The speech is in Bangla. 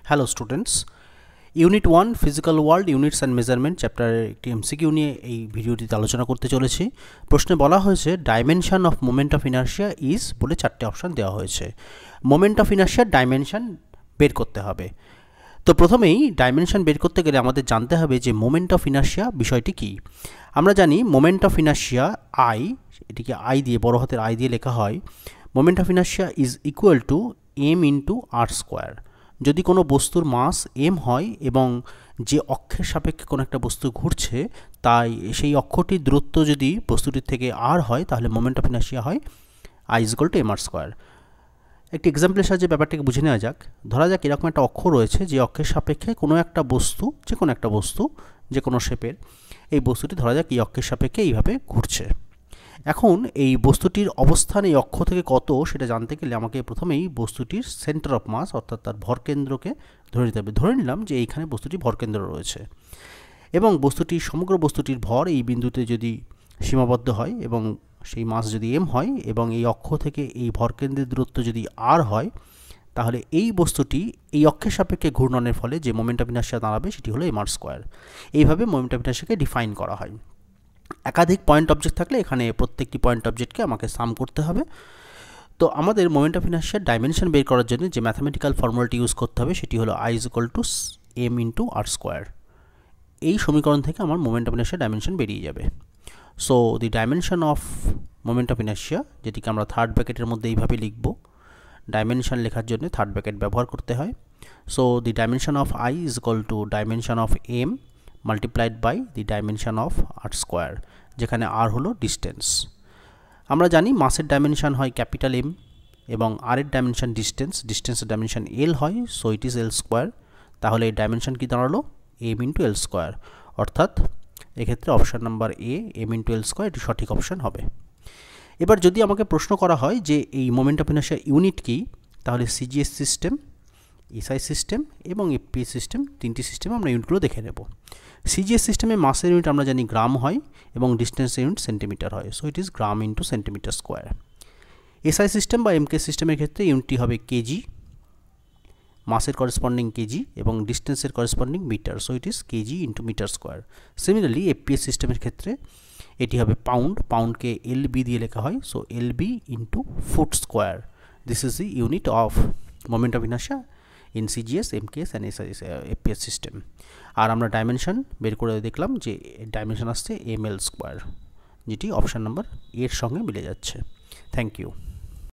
Hello students, unit 1 physical world units and measurement চ্যাপ্টারের একটি এমসিকিউ নিয়ে এই ভিডিওটিতে আলোচনা করতে চলেছি। প্রশ্নে বলা হয়েছে dimension of moment of inertia is বলে 4টে অপশান দেওয়া হয়েছে। মোমেন্ট অফ ইনার্শিয়ার ডাইমেনশন বের করতে হবে। তো প্রথমেই ডাইমেনশন বের করতে গেলে আমাদের জানতে হবে যে মোমেন্ট অফ ইনার্শিয়া বিষয়টি কী। আমরা জানি মোমেন্ট অফ ইনার্শিয়া আই, এটিকে আই দিয়ে বড় হাতের আই দিয়ে লেখা হয়। Moment of inertia is equal to M into R square. যদি কোনো বস্তুর মাস এম হয় এবং যে অক্ষের সাপেক্ষে কোনো একটা বস্তু ঘুরছে, তাই সেই অক্ষটির দূরত্ব যদি বস্তুটির থেকে আর হয়, তাহলে মোমেন্ট অফ ইনার্শিয়া হয় I is equal to M R square. একটি এক্সাম্পলের সাহায্যে ব্যাপারটাকে বুঝে নেওয়া যাক। ধরা যাক এরকম একটা অক্ষ রয়েছে, যে অক্ষের সাপেক্ষে কোনো একটা বস্তু, যে কোনো শেপের, এই বস্তুটি ধরা যাক এই অক্ষের সাপেক্ষে এইভাবে ঘুরছে। এখন এই বস্তুটির অবস্থান এই অক্ষ থেকে কত সেটা জানতে গেলে আমাকে প্রথমেই বস্তুটির সেন্টার অফ মাস অর্থাৎ তার ভরকেন্দ্রকে ধরে নিতে হবে। ধরে নিলাম যে এইখানে বস্তুটি ভরকেন্দ্র রয়েছে এবং সমগ্র বস্তুটির ভর এই বিন্দুতে যদি সীমাবদ্ধ হয় এবং সেই মাস যদি এম হয় এবং এই অক্ষ থেকে এই ভরকেন্দ্রের দূরত্ব যদি আর হয়, তাহলে এই বস্তুটি এই অক্ষের সাপেক্ষে ঘূর্ণনের ফলে যে মোমেন্ট অফ ইনার্শিয়া দাঁড়াবে সেটি হলো এম আর স্কোয়ার। এইভাবে মোমেন্ট অফ ইনার্শিয়াকে ডিফাইন করা হয়। একাধিক পয়েন্ট অবজেক্ট থাকলে এখানে প্রত্যেকটি পয়েন্ট অবজেক্টকে আমাকে সাম করতে হবে। তো আমাদের মোমেন্ট অফ ইনার্শিয়ার ডাইমেনশন বের করার জন্য যে ম্যাথামেটিক্যাল ফর্মুলাটি ইউজ করতে হবে সেটি হলো I is equal to M into R square. এই সমীকরণ থেকে আমার মোমেন্ট অফ ইনার্শিয়ার ডাইমেনশন বেরিয়ে যাবে। So the dimension of moment of inertia, যেটিকে আমরা থার্ড ব্র্যাকেটের মধ্যে এইভাবে লিখব। ডাইমেনশন লেখার জন্য থার্ড ব্র্যাকেট ব্যবহার করতে হয়। So the dimension of I is equal to dimension of M multiplied by the dimension of R square, যেখানে আর হলো ডিস্টেন্স। আমরা জানি মাসের ডাইমেনশন হয় ক্যাপিটাল এম এবং আর এর ডাইমেনশন ডিস্টেন্সের ডাইমেনশন এল হয়, so it is L square. তাহলে এই ডাইমেনশন কি দাঁড়ালো এম ইন্টু এল স্কোয়ার, অর্থাৎ এক্ষেত্রে option number A M into L square এটি সঠিক অপশান হবে। এবার যদি আমাকে প্রশ্ন করা হয় যে এই মোমেন্ট অফ ইনার্শিয়া ইউনিট কি, তাহলে সিজিএস সিস্টেম, এসআই সিস্টেম এবং এফপিএস সিস্টেম, তিনটি সিস্টেমে আমরা ইউনিটগুলো দেখে নেব। সিজিএস সিস্টেমে মাসের ইউনিট আমরা জানি গ্রাম হয় এবং ডিস্টেন্সের ইউনিট সেন্টিমিটার হয়, so it is gram into centimetre square. SI system বা এমকে সিস্টেমের ক্ষেত্রে ইউনিটটি হবে কেজি, মাসের করেসপন্ডিং কেজি এবং ডিস্টেন্সের corresponding meter, so it is KG into meter square. Similarly FPS সিস্টেমের ক্ষেত্রে এটি হবে পাউন্ড, পাউন্ডকে এলবি দিয়ে লেখা হয়, so LB into foot square. This is the unit of moment of inertia in CGS, MKS and FPS system. আর আমরা ডাইমেনশন বের করে দেখলাম যে ডাইমেনশন আসছে এম এল স্কোয়ার, যেটি অপশান নাম্বার এর সঙ্গে মিলে যাচ্ছে। Thank you.